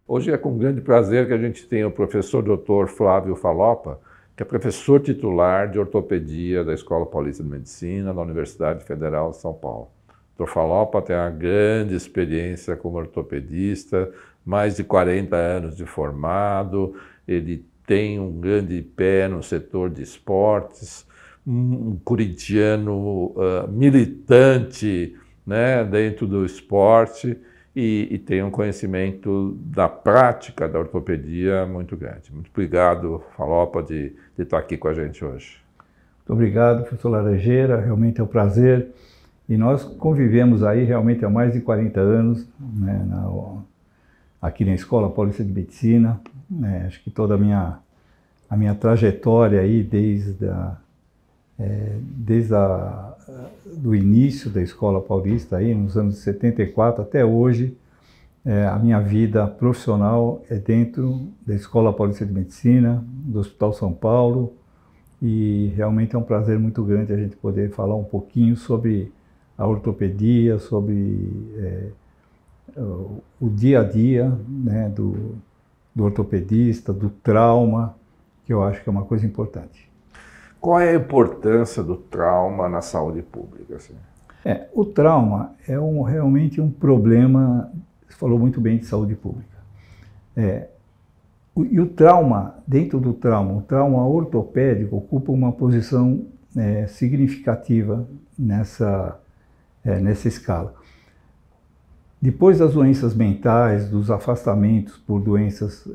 Hoje é com grande prazer que a gente tem o professor Dr. Flávio Falopa, que é professor titular de ortopedia da Escola Paulista de Medicina da Universidade Federal de São Paulo. O Dr. Falopa tem uma grande experiência como ortopedista, mais de 40 anos de formado, ele tem um grande pé no setor de esportes, um corintiano militante, né, dentro do esporte, e tem um conhecimento da prática da ortopedia muito grande. Muito obrigado, Falopa, de estar aqui com a gente hoje. Muito obrigado, professor Laranjeira, realmente é um prazer. E nós convivemos aí realmente há mais de 40 anos, né, aqui na Escola Paulista de Medicina. Né, acho que toda a minha trajetória aí desde do início da Escola Paulista, aí, nos anos 74 até hoje, a minha vida profissional é dentro da Escola Paulista de Medicina, do Hospital São Paulo, e realmente é um prazer muito grande a gente poder falar um pouquinho sobre a ortopedia, sobre o dia a dia, né, do ortopedista, do trauma, que eu acho que é uma coisa importante. Qual é a importância do trauma na saúde pública? Assim? O trauma é realmente um problema, você falou muito bem de saúde pública. E o trauma, dentro do trauma, o trauma ortopédico ocupa uma posição significativa nessa escala. Depois das doenças mentais, dos afastamentos por doenças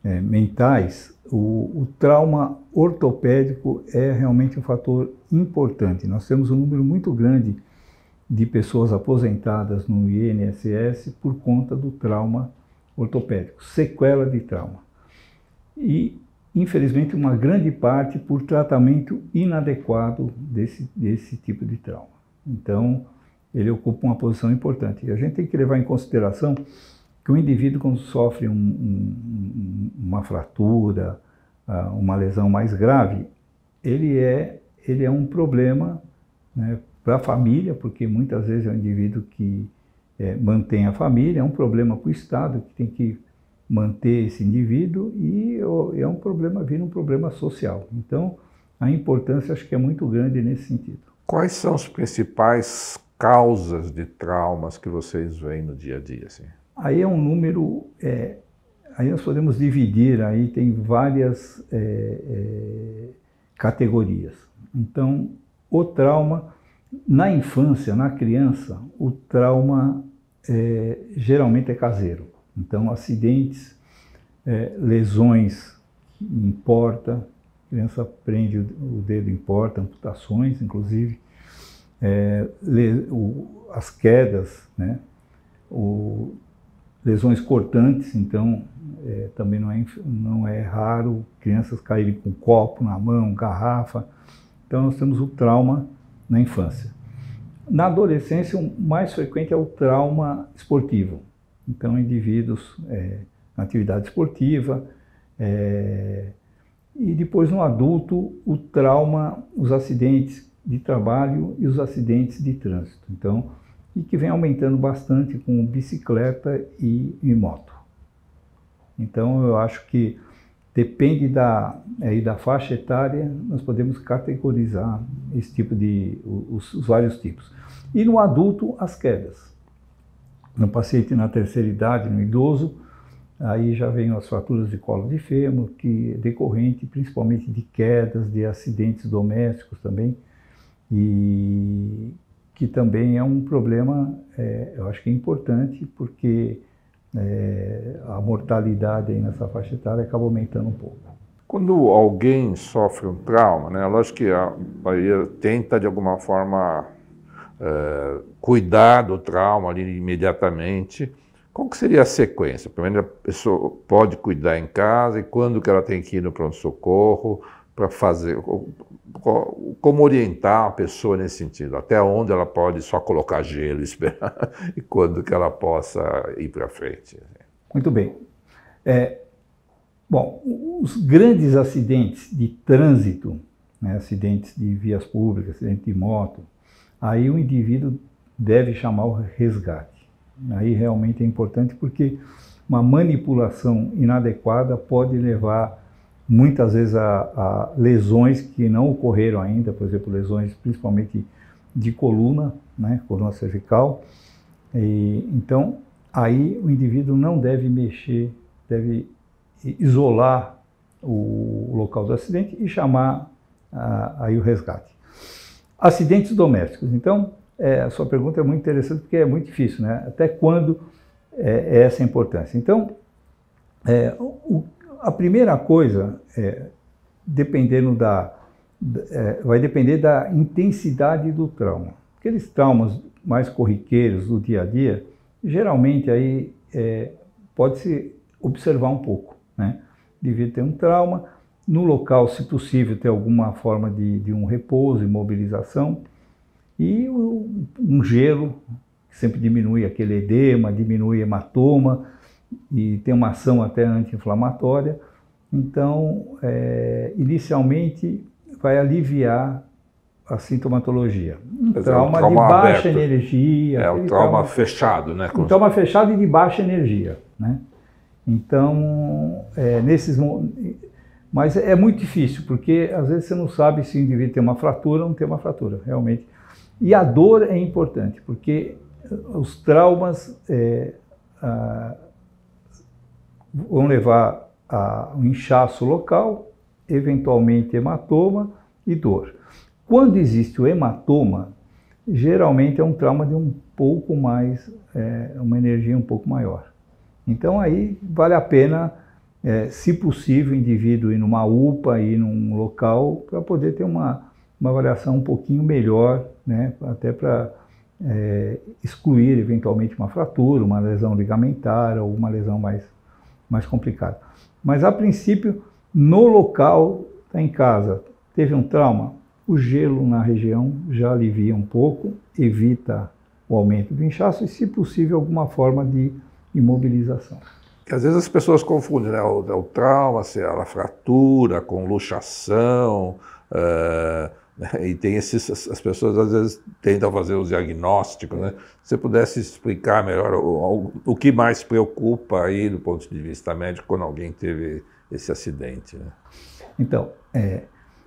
mentais, o trauma ortopédico é realmente um fator importante. Nós temos um número muito grande de pessoas aposentadas no INSS por conta do trauma ortopédico, sequela de trauma. E, infelizmente, uma grande parte por tratamento inadequado desse tipo de trauma. Então, ele ocupa uma posição importante. E a gente tem que levar em consideração que o indivíduo, quando sofre uma fratura, uma lesão mais grave, ele é um problema, né, para a família, porque muitas vezes é um indivíduo que mantém a família, é um problema para o Estado, que tem que manter esse indivíduo, e vira um problema social. Então, a importância acho que é muito grande nesse sentido. Quais são as principais causas de traumas que vocês veem no dia a dia? Assim? Aí é um número, aí nós podemos dividir, aí tem várias categorias. Então, o trauma, na infância, na criança, o trauma geralmente é caseiro. Então, acidentes, lesões em porta, a criança prende o dedo em porta, amputações, inclusive, as quedas, né? Lesões cortantes, então também não é raro crianças caírem com copo na mão, garrafa. Então nós temos o trauma na infância. Na adolescência, o mais frequente é o trauma esportivo. Então indivíduos na atividade esportiva, e depois no adulto o trauma, os acidentes de trabalho e os acidentes de trânsito. Então, e que vem aumentando bastante com bicicleta e moto. Então, eu acho que depende da faixa etária, nós podemos categorizar esse tipo os vários tipos. E no adulto, as quedas. No paciente na terceira idade, no idoso, aí já vem as fraturas de colo de fêmur, que é decorrente principalmente de quedas, de acidentes domésticos também, e que também é um problema, eu acho que é importante, porque a mortalidade aí nessa faixa etária acaba aumentando um pouco. Quando alguém sofre um trauma, né, lógico que a Bahia tenta de alguma forma cuidar do trauma ali imediatamente. Qual que seria a sequência? Primeiro, a pessoa pode cuidar em casa, e quando que ela tem que ir no pronto-socorro para fazer? Como orientar a pessoa nesse sentido? Até onde ela pode só colocar gelo e esperar, e quando que ela possa ir para frente? Muito bem. Bom, os grandes acidentes de trânsito, né, acidentes de vias públicas, acidente de moto, aí o indivíduo deve chamar o resgate. Aí realmente é importante, porque uma manipulação inadequada pode levar muitas vezes a lesões que não ocorreram ainda, por exemplo, lesões principalmente de coluna, né, coluna cervical. Então, aí o indivíduo não deve mexer, deve isolar o local do acidente e chamar aí o resgate. Acidentes domésticos. Então, a sua pergunta é muito interessante porque é muito difícil, né? Até quando é essa a importância? Então, a primeira coisa, dependendo vai depender da intensidade do trauma. Aqueles traumas mais corriqueiros do dia a dia, geralmente aí pode-se observar um pouco, né? Devia ter um trauma, no local, se possível, ter alguma forma de um repouso, imobilização, e um gelo, que sempre diminui aquele edema, diminui hematoma, e tem uma ação até anti-inflamatória. Então, inicialmente, vai aliviar a sintomatologia. Um trauma de baixa energia. O trauma fechado, né? Um trauma fechado e de baixa energia, né? Então, mas é muito difícil, porque às vezes você não sabe se o indivíduo tem uma fratura ou não tem uma fratura, realmente. E a dor é importante, porque os traumas vão levar a um inchaço local, eventualmente hematoma e dor. Quando existe o hematoma, geralmente é um trauma de um pouco mais, uma energia um pouco maior. Então aí vale a pena, se possível, o indivíduo ir numa UPA, ir num local para poder ter uma avaliação um pouquinho melhor, né? Até para excluir eventualmente uma fratura, uma lesão ligamentar ou uma lesão mais complicada. Mas a princípio, no local, está em casa, teve um trauma, o gelo na região já alivia um pouco, evita o aumento do inchaço e, se possível, alguma forma de imobilização. Às vezes as pessoas confundem, né, o trauma, a fratura com luxação, e tem as pessoas às vezes tentam fazer os diagnósticos, né? Se você pudesse explicar melhor o que mais preocupa aí do ponto de vista médico quando alguém teve esse acidente, né? Então,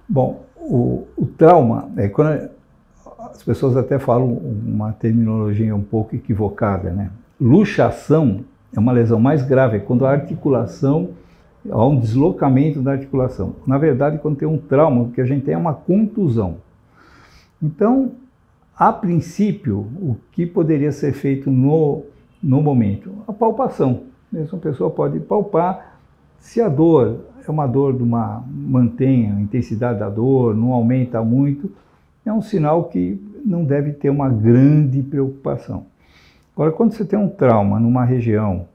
bom, o trauma, quando as pessoas até falam uma terminologia um pouco equivocada, né? Luxação é uma lesão mais grave, é quando a articulação, há um deslocamento da articulação. Na verdade, quando tem um trauma, o que a gente tem é uma contusão. Então, a princípio, o que poderia ser feito no momento? A palpação. Mesmo a pessoa pode palpar. Se a dor é uma dor mantém a intensidade da dor, não aumenta muito, é um sinal que não deve ter uma grande preocupação. Agora, quando você tem um trauma numa região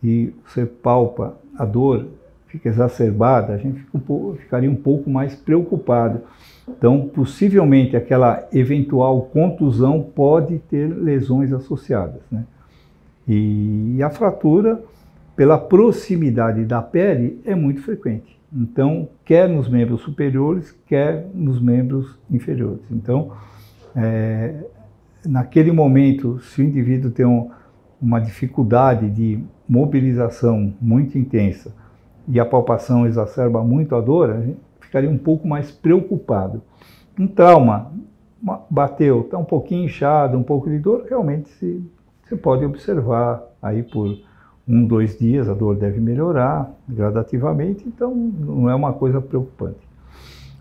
e você palpa a dor, fica exacerbada, a gente ficaria um pouco mais preocupado. Então, possivelmente, aquela eventual contusão pode ter lesões associadas, né? E a fratura, pela proximidade da pele, é muito frequente. Então, quer nos membros superiores, quer nos membros inferiores. Então, naquele momento, se o indivíduo tem uma dificuldade de mobilização muito intensa e a palpação exacerba muito a dor, a gente ficaria um pouco mais preocupado. Um trauma, bateu, está um pouquinho inchado, um pouco de dor, realmente você pode observar aí por 1, 2 dias, a dor deve melhorar gradativamente, então não é uma coisa preocupante.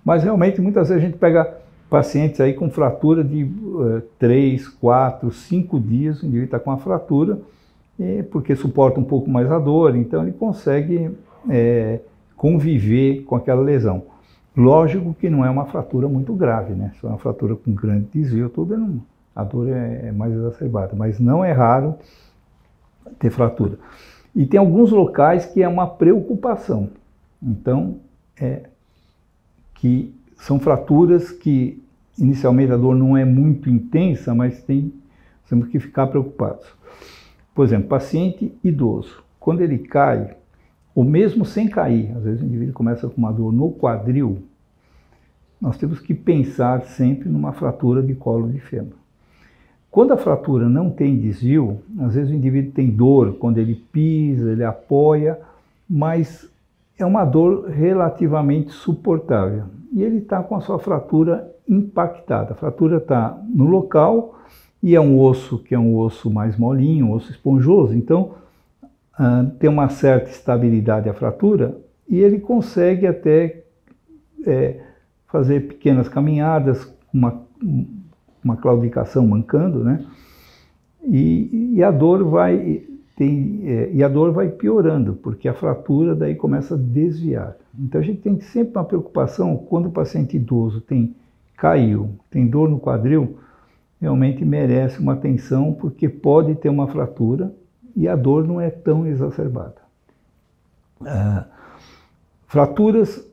Mas realmente, muitas vezes a gente pega pacientes aí com fratura de 3, 4, 5 dias, o indivíduo está com a fratura, porque suporta um pouco mais a dor, então ele consegue conviver com aquela lesão. Lógico que não é uma fratura muito grave, né? Se é uma fratura com grande desvio, a dor é mais exacerbada, mas não é raro ter fratura. E tem alguns locais que é uma preocupação. Então, que são fraturas que inicialmente a dor não é muito intensa, mas temos que ficar preocupados. Por exemplo, paciente idoso, quando ele cai, ou mesmo sem cair, às vezes o indivíduo começa com uma dor no quadril, nós temos que pensar sempre numa fratura de colo de fêmur. Quando a fratura não tem desvio, às vezes o indivíduo tem dor quando ele pisa, ele apoia, mas é uma dor relativamente suportável. E ele está com a sua fratura impactada. A fratura está no local e é um osso que é um osso mais molinho, um osso esponjoso. Então, tem uma certa estabilidade a fratura e ele consegue até fazer pequenas caminhadas, uma claudicação mancando, né? E a dor vai piorando, porque a fratura daí começa a desviar. Então a gente tem sempre uma preocupação quando o paciente idoso caiu, tem dor no quadril, realmente merece uma atenção, porque pode ter uma fratura e a dor não é tão exacerbada. Fraturas,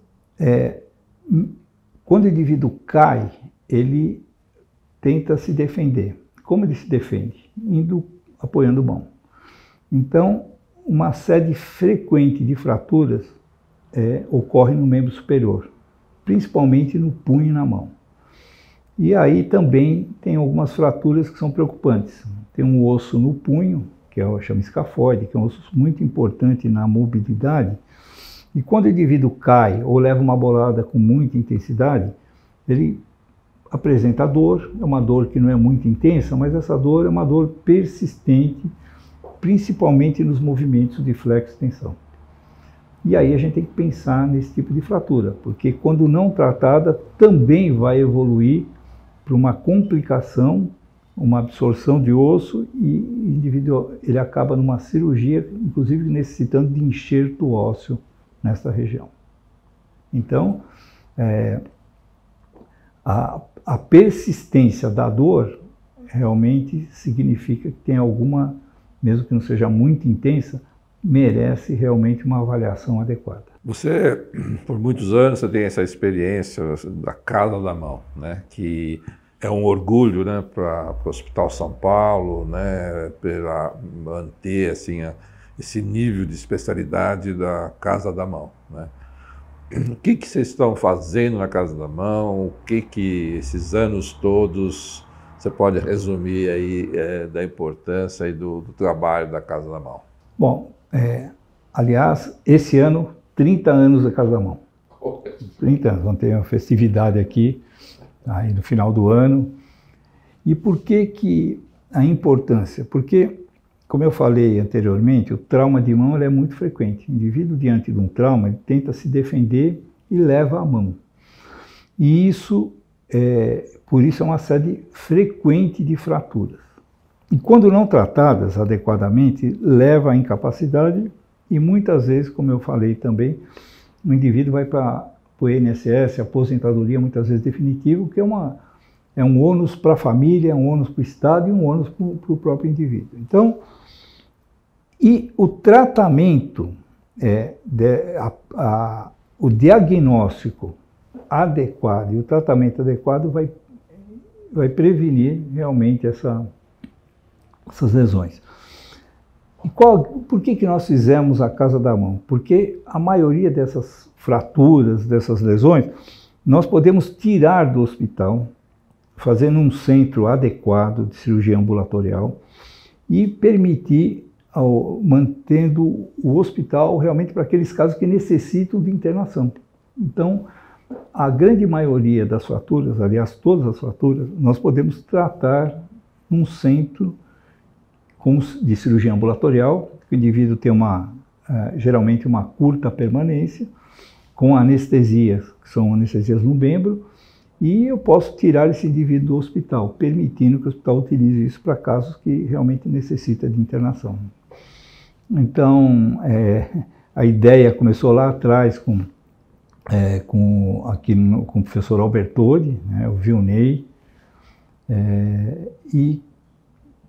quando o indivíduo cai, ele tenta se defender. Como ele se defende? Apoiando mão. Então, uma série frequente de fraturas ocorre no membro superior, principalmente no punho e na mão. E aí também tem algumas fraturas que são preocupantes. Tem um osso no punho, que chama escafoide, que é um osso muito importante na mobilidade. E quando o indivíduo cai ou leva uma bolada com muita intensidade, ele apresenta dor, é uma dor que não é muito intensa, mas essa dor é uma dor persistente, principalmente nos movimentos de flexo-extensão. E aí a gente tem que pensar nesse tipo de fratura, porque quando não tratada, também vai evoluir para uma complicação, uma absorção de osso, e o indivíduo ele acaba numa cirurgia, inclusive necessitando de enxerto ósseo nessa região. Então, a persistência da dor realmente significa que tem alguma, mesmo que não seja muito intensa, merece realmente uma avaliação adequada. Você, por muitos anos, você tem essa experiência da Casa da Mão, né, que é um orgulho, né, para o Hospital São Paulo, né, para manter assim, esse nível de especialidade da Casa da Mão, né? O que vocês estão fazendo na Casa da Mão? O que esses anos todos você pode resumir aí da importância e do trabalho da Casa da Mão? Bom, aliás, esse ano, 30 anos da Casa da Mão. 30 anos, vamos ter uma festividade aqui, aí no final do ano. E por que a importância? Porque, como eu falei anteriormente, o trauma de mão é muito frequente. O indivíduo, diante de um trauma, ele tenta se defender e leva a mão. E por isso é uma série frequente de fraturas. E quando não tratadas adequadamente, leva à incapacidade e muitas vezes, como eu falei também, o indivíduo vai para o INSS, aposentadoria muitas vezes definitivo, que é um ônus para a família, um ônus para o Estado e um ônus para o próprio indivíduo. Então, e o tratamento, o diagnóstico adequado e o tratamento adequado vai prevenir realmente essas lesões. E por que nós fizemos a Casa da Mão? Porque a maioria dessas fraturas, dessas lesões, nós podemos tirar do hospital, fazendo um centro adequado de cirurgia ambulatorial e permitir, mantendo o hospital realmente para aqueles casos que necessitam de internação. Então, a grande maioria das fraturas, aliás, todas as fraturas, nós podemos tratar num centro de cirurgia ambulatorial, que o indivíduo tem geralmente uma curta permanência, com anestesias, que são anestesias no membro, e eu posso tirar esse indivíduo do hospital, permitindo que o hospital utilize isso para casos que realmente necessitam de internação. Então, a ideia começou lá atrás com o professor Albertoni, né, o Vilney, e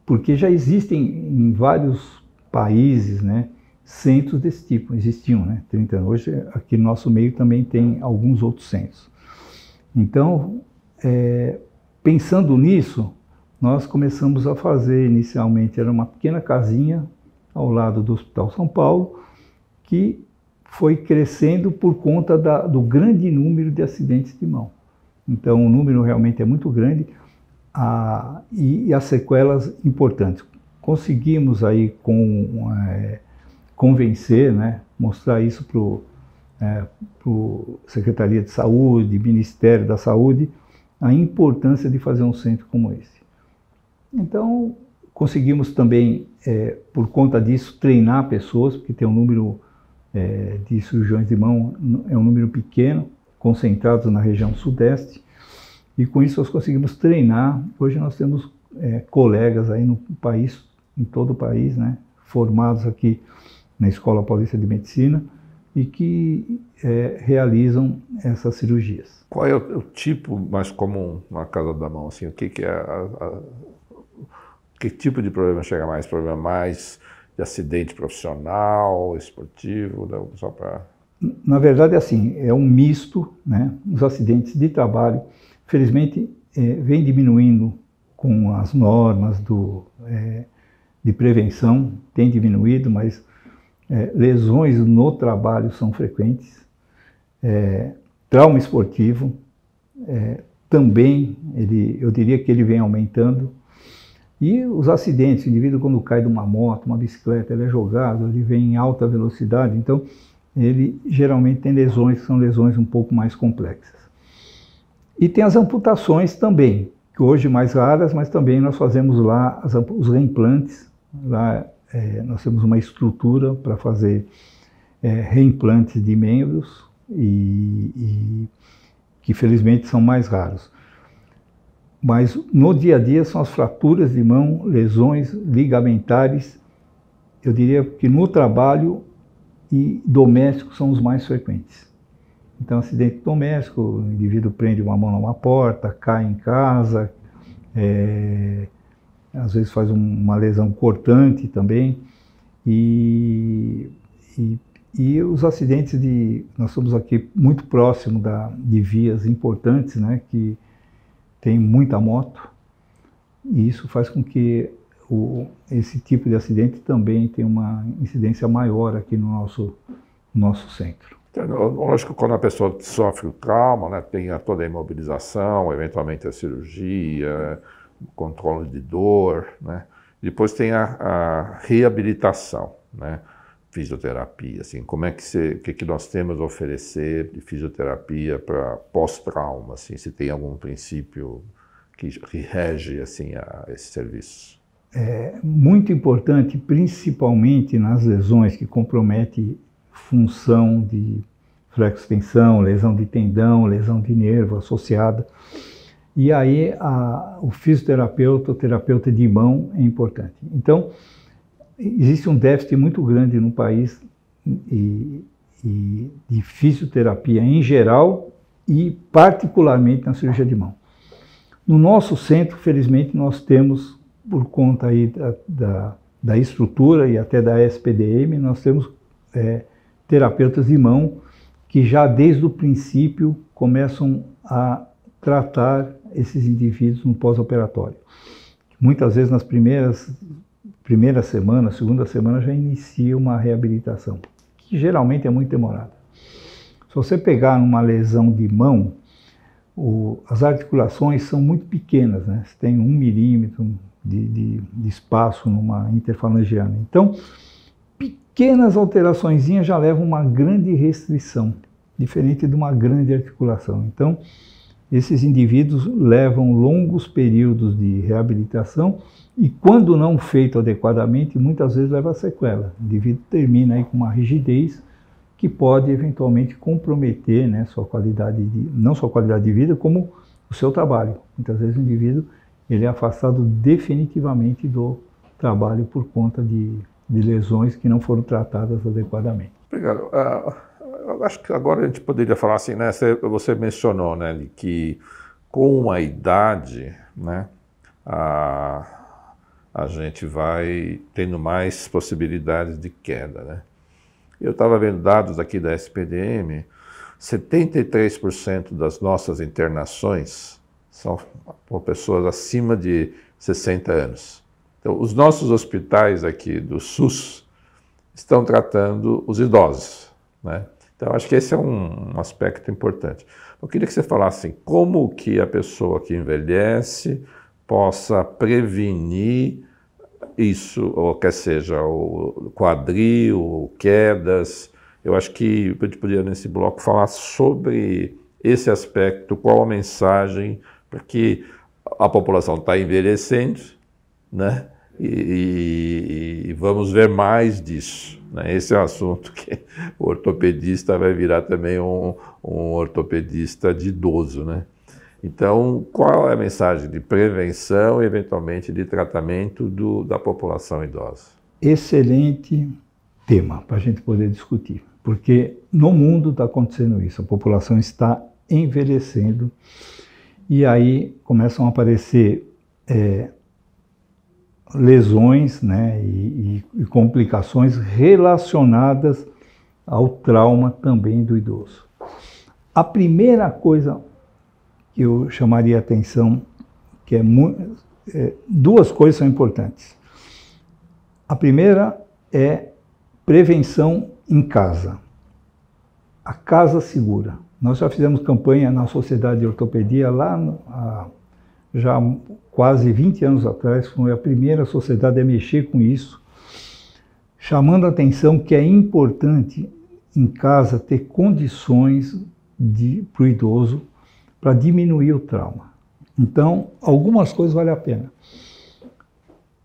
porque já existem em vários países, né, centros desse tipo, existiam, né, 30 anos. Hoje, aqui no nosso meio também tem alguns outros centros. Então, pensando nisso, nós começamos a fazer, inicialmente, era uma pequena casinha ao lado do Hospital São Paulo, que foi crescendo por conta do grande número de acidentes de mão. Então, o número realmente é muito grande. e as sequelas importantes. Conseguimos aí convencer, né, mostrar isso para Secretaria de Saúde, Ministério da Saúde, a importância de fazer um centro como esse. Então, conseguimos também, por conta disso, treinar pessoas, porque tem um número de cirurgiões de mão, é um número pequeno, concentrados na região sudeste, e com isso nós conseguimos treinar. Hoje nós temos colegas aí no país, em todo o país, né, formados aqui na Escola Paulista de Medicina, e que realizam essas cirurgias. Qual é o tipo mais comum na casa da mão? Assim, o que é que tipo de problema chega mais? Problema mais de acidente profissional, esportivo? Só para... Na verdade, assim, é um misto, né? Os acidentes de trabalho, felizmente, vem diminuindo com as normas de prevenção, tem diminuído, mas lesões no trabalho são frequentes. Trauma esportivo, também, eu diria que ele vem aumentando. E os acidentes, o indivíduo quando cai de uma moto, uma bicicleta, ele é jogado, ele vem em alta velocidade, então ele geralmente tem lesões que são lesões um pouco mais complexas. E tem as amputações também, que hoje mais raras, mas também nós fazemos lá os reimplantes. Lá nós temos uma estrutura para fazer reimplantes de membros e que felizmente são mais raros. Mas no dia a dia são as fraturas de mão, lesões ligamentares, eu diria que no trabalho e doméstico são os mais frequentes. Então, acidente doméstico, o indivíduo prende uma mão numa porta, cai em casa, às vezes faz uma lesão cortante também. E os acidentes nós estamos aqui muito próximo de vias importantes, né, que tem muita moto, e isso faz com que esse tipo de acidente também tenha uma incidência maior aqui no nosso centro. Lógico que quando a pessoa sofre o trauma, né, tem toda a imobilização, eventualmente a cirurgia, controle de dor, né? Depois tem a reabilitação, né? Fisioterapia, assim, como é que nós temos a oferecer de fisioterapia para pós-trauma, assim, se tem algum princípio que rege, assim, esse serviço? É muito importante, principalmente nas lesões que comprometem função de flexo-tensão, lesão de tendão, lesão de nervo associada. E aí o fisioterapeuta, o terapeuta de mão é importante. Então, existe um déficit muito grande no país de fisioterapia em geral e particularmente na cirurgia de mão. No nosso centro, felizmente, nós temos, por conta aí da estrutura e até da SPDM, nós temos terapeutas de mão que já desde o princípio começam a tratar esses indivíduos no pós-operatório. Muitas vezes nas primeira semana, segunda semana já inicia uma reabilitação, que geralmente é muito demorada. Se você pegar uma lesão de mão, as articulações são muito pequenas, né? Você tem 1 milímetro de espaço numa interfalangiana. Então, pequenas alteraçõezinhas já levam uma grande restrição, diferente de uma grande articulação. Então, esses indivíduos levam longos períodos de reabilitação e, quando não feito adequadamente, muitas vezes leva a sequela. O indivíduo termina aí com uma rigidez que pode eventualmente comprometer, né, não sua qualidade de vida, como o seu trabalho. Muitas vezes o indivíduo ele é afastado definitivamente do trabalho por conta de lesões que não foram tratadas adequadamente. Obrigado. Eu acho que agora a gente poderia falar assim, né? Você mencionou, né, que com a idade, né, a gente vai tendo mais possibilidades de queda, né? Eu estava vendo dados aqui da SPDM, 73% das nossas internações são por pessoas acima de 60 anos. Então, os nossos hospitais aqui do SUS estão tratando os idosos, né? Então, acho que esse é um aspecto importante. Eu queria que você falasse assim, como que a pessoa que envelhece possa prevenir isso, ou quer seja, o quadril, quedas. Eu acho que a gente poderia, nesse bloco, falar sobre esse aspecto, qual a mensagem, porque a população está envelhecendo, né? E vamos ver mais disso, né? Esse é um assunto que o ortopedista vai virar também um ortopedista de idoso, né? Então, qual é a mensagem de prevenção e, eventualmente, de tratamento da população idosa? Excelente tema para a gente poder discutir, porque no mundo está acontecendo isso, a população está envelhecendo e aí começam a aparecer lesões, né, e complicações relacionadas ao trauma também do idoso. A primeira coisa que eu chamaria a atenção, que duas coisas são importantes. A primeira é prevenção em casa. A casa segura. Nós já fizemos campanha na Sociedade de Ortopedia lá já quase 20 anos atrás, foi a primeira sociedade a mexer com isso, chamando a atenção que é importante em casa ter condições para o idoso para diminuir o trauma. Então, algumas coisas valem a pena.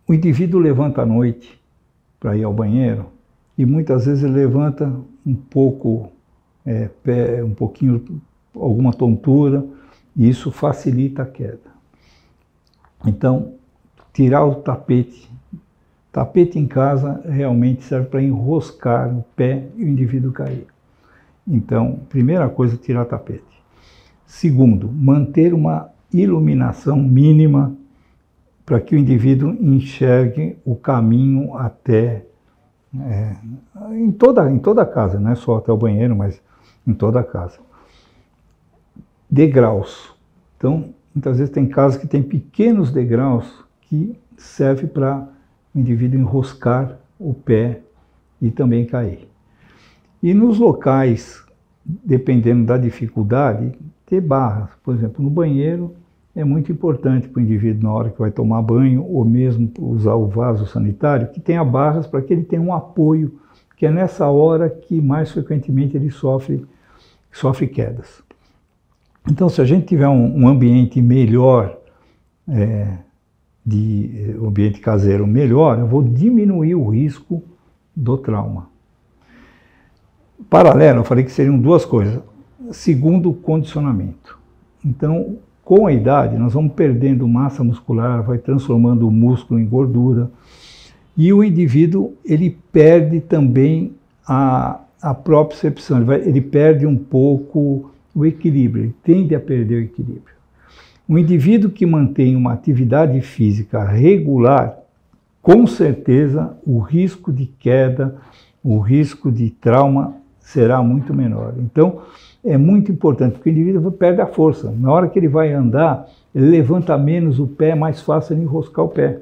O indivíduo levanta à noite para ir ao banheiro e muitas vezes ele levanta um pouco, um pouquinho, alguma tontura, e isso facilita a queda. Então, tirar o tapete. Tapete em casa realmente serve para enroscar o pé e o indivíduo cair. Então, primeira coisa, tirar tapete. Segundo, manter uma iluminação mínima para que o indivíduo enxergue o caminho até, em toda a casa, não é só até o banheiro, mas em toda a casa. Degraus. Então, muitas vezes tem casas que tem pequenos degraus que servem para o indivíduo enroscar o pé e também cair. E nos locais, dependendo da dificuldade, ter barras. Por exemplo, no banheiro é muito importante para o indivíduo, na hora que vai tomar banho, ou mesmo usar o vaso sanitário, que tenha barras para que ele tenha um apoio, que é nessa hora que mais frequentemente ele sofre quedas. Então, se a gente tiver um ambiente melhor, um ambiente caseiro melhor, eu vou diminuir o risco do trauma. Paralelo, eu falei que seriam duas coisas. Segundo, o condicionamento. Então, com a idade, nós vamos perdendo massa muscular, vai transformando o músculo em gordura, e o indivíduo, ele perde também a propriocepção, ele perde um pouco o equilíbrio, ele tende a perder o equilíbrio. Um indivíduo que mantém uma atividade física regular, com certeza o risco de queda, o risco de trauma será muito menor. Então, é muito importante, porque o indivíduo perde a força. Na hora que ele vai andar, ele levanta menos o pé, é mais fácil ele enroscar o pé.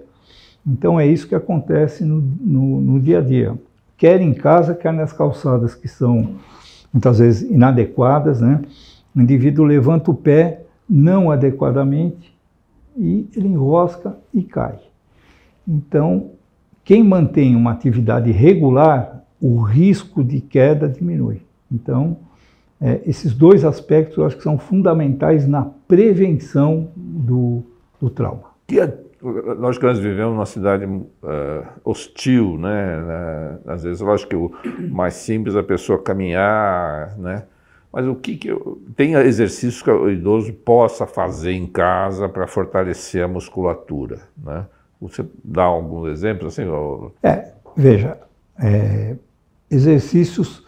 Então, é isso que acontece no dia a dia. Quer em casa, quer nas calçadas que são muitas vezes inadequadas, né? O indivíduo levanta o pé não adequadamente e ele enrosca e cai. Então, quem mantém uma atividade regular, o risco de queda diminui. Então, esses dois aspectos eu acho que são fundamentais na prevenção do trauma. Lógico que nós vivemos numa cidade hostil, né? Às vezes, lógico que o mais simples é a pessoa caminhar, né? Mas tem exercícios que o idoso possa fazer em casa para fortalecer a musculatura, né? Você dá alguns exemplos assim? Veja, exercícios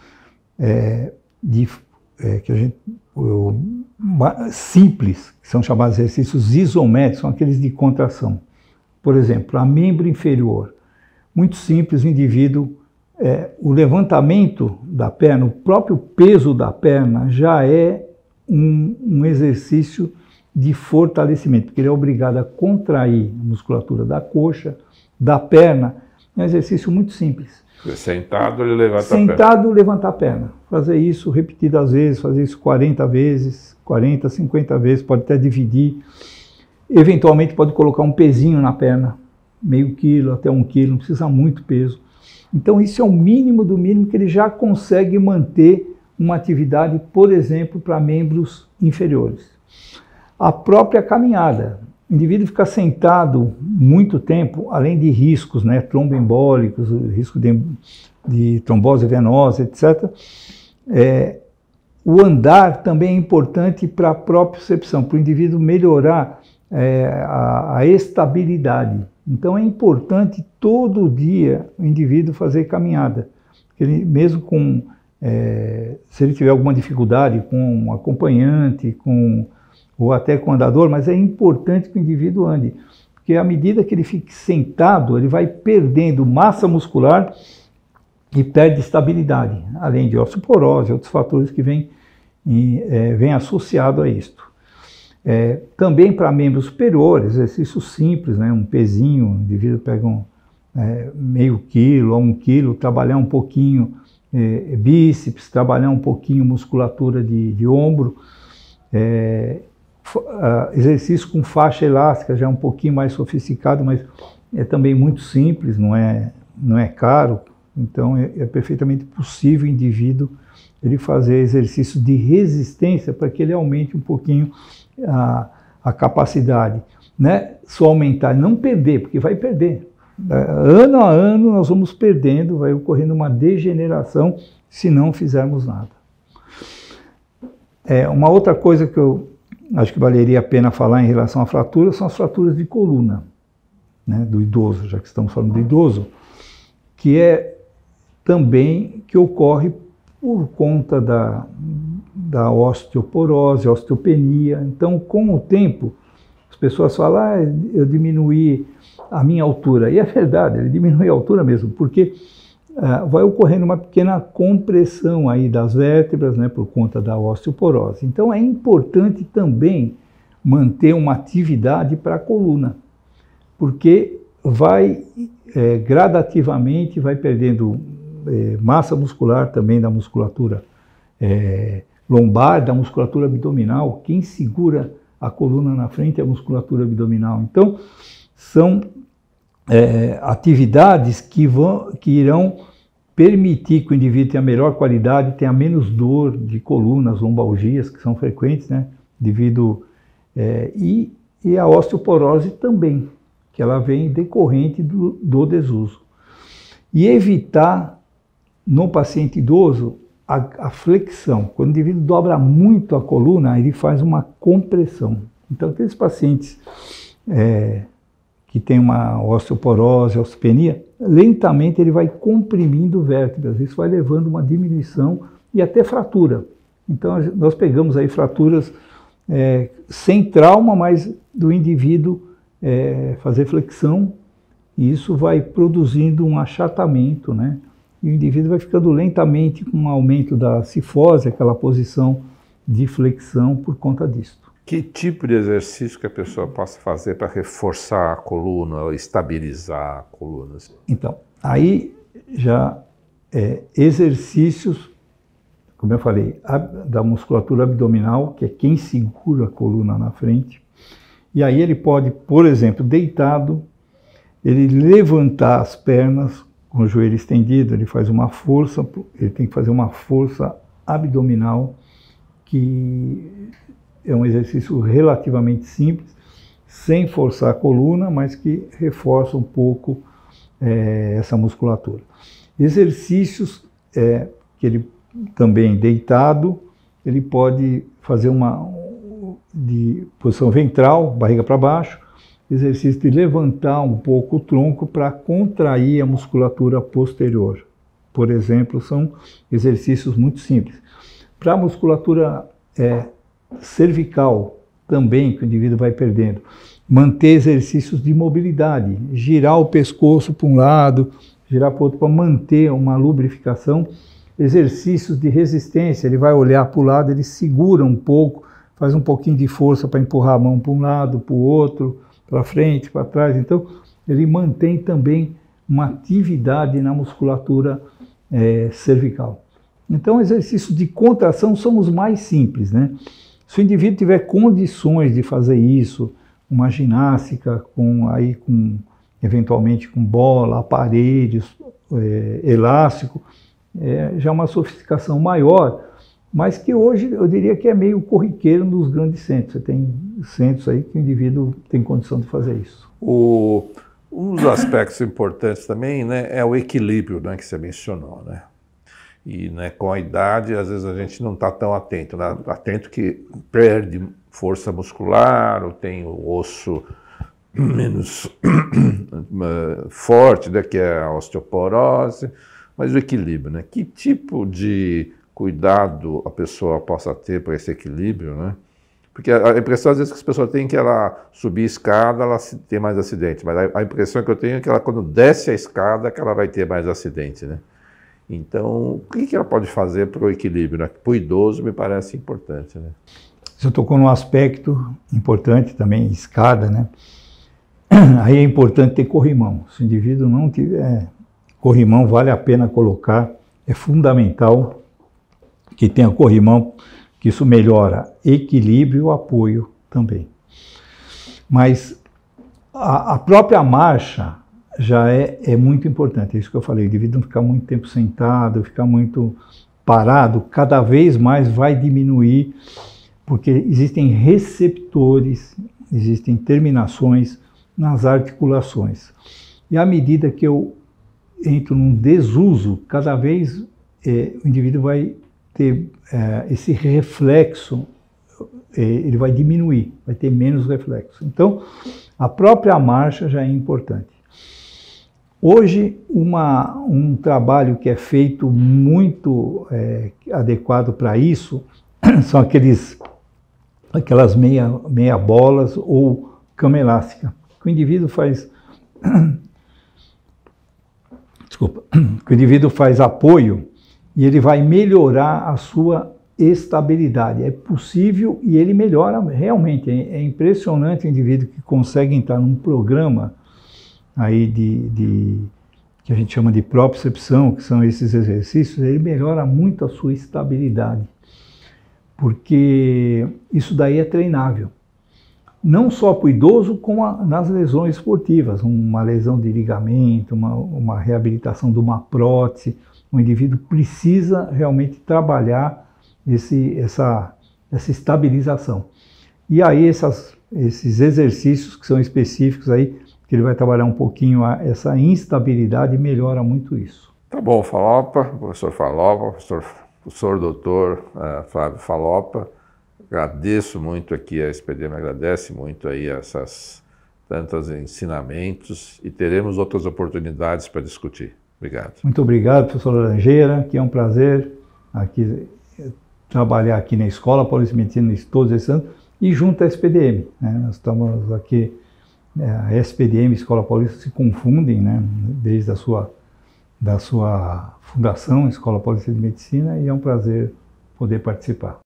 que a gente simples, que são chamados exercícios isométricos, são aqueles de contração. Por exemplo, a membro inferior, muito simples, o indivíduo, o levantamento da perna, o próprio peso da perna já é um exercício de fortalecimento, porque ele é obrigado a contrair a musculatura da coxa, da perna, é um exercício muito simples. Sentado, ele levanta a perna. Sentado, levantar a perna. Fazer isso repetidas vezes, fazer isso 40 vezes, 40, 50 vezes, pode até dividir. Eventualmente pode colocar um pezinho na perna, meio quilo até 1 quilo, não precisa muito peso. Então isso é o mínimo do mínimo que ele já consegue manter uma atividade, por exemplo, para membros inferiores. A própria caminhada. O indivíduo fica sentado muito tempo, além de riscos, né, tromboembólicos, risco de trombose venosa, etc. O andar também é importante para a propriocepção, para o indivíduo melhorar a estabilidade. Então é importante todo dia o indivíduo fazer caminhada. Ele, mesmo com, se ele tiver alguma dificuldade com um acompanhante, ou até com andador, mas é importante que o indivíduo ande, porque à medida que ele fique sentado, ele vai perdendo massa muscular e perde estabilidade, além de osteoporose e outros fatores que vêm associados a isto. Também para membros superiores, exercícios simples, né? Um pezinho, o indivíduo pega meio quilo a 1 quilo, trabalhar um pouquinho bíceps, trabalhar um pouquinho musculatura de ombro, exercício com faixa elástica já é um pouquinho mais sofisticado, mas é também muito simples, não é caro, então é perfeitamente possível o indivíduo ele fazer exercício de resistência para que ele aumente um pouquinho a capacidade, né? Só aumentar, não perder, porque vai perder. Ano a ano nós vamos perdendo, vai ocorrendo uma degeneração se não fizermos nada. Uma outra coisa que eu acho que valeria a pena falar em relação à fratura são as fraturas de coluna, né, do idoso, já que estamos falando do idoso, que também que ocorre por conta da osteoporose, osteopenia. Então, com o tempo, as pessoas falam, eu diminuí a minha altura. E é verdade, ele diminui a altura mesmo, porque vai ocorrendo uma pequena compressão aí das vértebras, né, por conta da osteoporose. Então, é importante também manter uma atividade para a coluna, porque gradativamente vai perdendo massa muscular também da musculatura lombar, da musculatura abdominal. Quem segura a coluna na frente é a musculatura abdominal. Então, são atividades que irão permitir que o indivíduo tenha melhor qualidade, tenha menos dor de colunas, lombalgias, que são frequentes, né, devido... e a osteoporose também, que ela vem decorrente do desuso. E evitar, no paciente idoso, a flexão. Quando o indivíduo dobra muito a coluna, ele faz uma compressão. Então, aqueles pacientes que têm uma osteoporose, osteopenia, lentamente ele vai comprimindo vértebras. Isso vai levando uma diminuição e até fratura. Então, nós pegamos aí fraturas sem trauma, mas do indivíduo fazer flexão, e isso vai produzindo um achatamento, né? E o indivíduo vai ficando lentamente com um aumento da cifose, aquela posição de flexão por conta disto. Que tipo de exercício que a pessoa possa fazer para reforçar a coluna ou estabilizar a coluna? Então, aí já exercícios, como eu falei, da musculatura abdominal, que é quem segura a coluna na frente. E aí ele pode, por exemplo, deitado, ele levantar as pernas com o joelho estendido, ele faz uma força, ele tem que fazer uma força abdominal, que é um exercício relativamente simples, sem forçar a coluna, mas que reforça um pouco essa musculatura. Exercícios que ele também deitado, ele pode fazer de posição ventral, barriga para baixo, exercício de levantar um pouco o tronco para contrair a musculatura posterior. Por exemplo, são exercícios muito simples. Para a musculatura cervical também, que o indivíduo vai perdendo, manter exercícios de mobilidade, girar o pescoço para um lado, girar para o outro, para manter uma lubrificação. Exercícios de resistência, ele vai olhar para o lado, ele segura um pouco, faz um pouquinho de força para empurrar a mão para um lado, para o outro, para frente, para trás. Então, ele mantém também uma atividade na musculatura cervical. Então, exercícios de contração são os mais simples, né? Se o indivíduo tiver condições de fazer isso, uma ginástica eventualmente com bola, aparelhos, elástico, já uma sofisticação maior, mas que hoje eu diria que é meio corriqueiro nos grandes centros. Você tem centros aí que o indivíduo tem condição de fazer isso. Um dos aspectos importantes também, né, é o equilíbrio, né, que você mencionou, né? E, né, com a idade, às vezes a gente não está tão atento, né? Atento que perde força muscular, ou tem o osso menos forte, né, que é a osteoporose, mas o equilíbrio, né? Que tipo de cuidado a pessoa possa ter para esse equilíbrio, né? Porque a impressão às vezes que as pessoas têm que ela subir a escada, ela tem mais acidente, mas a impressão que eu tenho é que ela quando desce a escada que ela vai ter mais acidente, né? Então, o que ela pode fazer para o equilíbrio, né? Para o idoso me parece importante, né? Você tocou num aspecto importante também, escada, né? Aí é importante ter corrimão. Se o indivíduo não tiver corrimão, vale a pena colocar, é fundamental que tenha corrimão, que isso melhora equilíbrio e apoio também. Mas a própria marcha já é muito importante, é isso que eu falei, o indivíduo não ficar muito tempo sentado, ficar muito parado, cada vez mais vai diminuir, porque existem receptores, existem terminações nas articulações. E à medida que eu entro num desuso, cada vez o indivíduo vai ter esse reflexo, ele vai diminuir, vai ter menos reflexo. Então, a própria marcha já é importante. Hoje, um trabalho que é feito muito adequado para isso são aquelas meia bolas ou cama elástica. O indivíduo faz o indivíduo faz apoio e ele vai melhorar a sua estabilidade. É possível e ele melhora realmente. É impressionante o indivíduo que consegue entrar num programa aí que a gente chama de propriocepção, que são esses exercícios, ele melhora muito a sua estabilidade, porque isso daí é treinável. Não só para o idoso, como nas lesões esportivas, uma lesão de ligamento, uma reabilitação de uma prótese, o indivíduo precisa realmente trabalhar essa estabilização. E aí esses exercícios que são específicos aí, que ele vai trabalhar um pouquinho essa instabilidade, melhora muito isso. Tá bom, Falopa, professor doutor Flávio Falopa, agradeço muito aqui, a SPDM agradece muito aí tantos ensinamentos e teremos outras oportunidades para discutir. Obrigado. Muito obrigado, professor Laranjeira, que é um prazer aqui trabalhar aqui na Escola Paulista de Medicina todos esses anos e junto à SPDM, né? Nós estamos aqui, a SPDM e a Escola Paulista se confundem, né? Desde a sua fundação, Escola Paulista de Medicina, e é um prazer poder participar.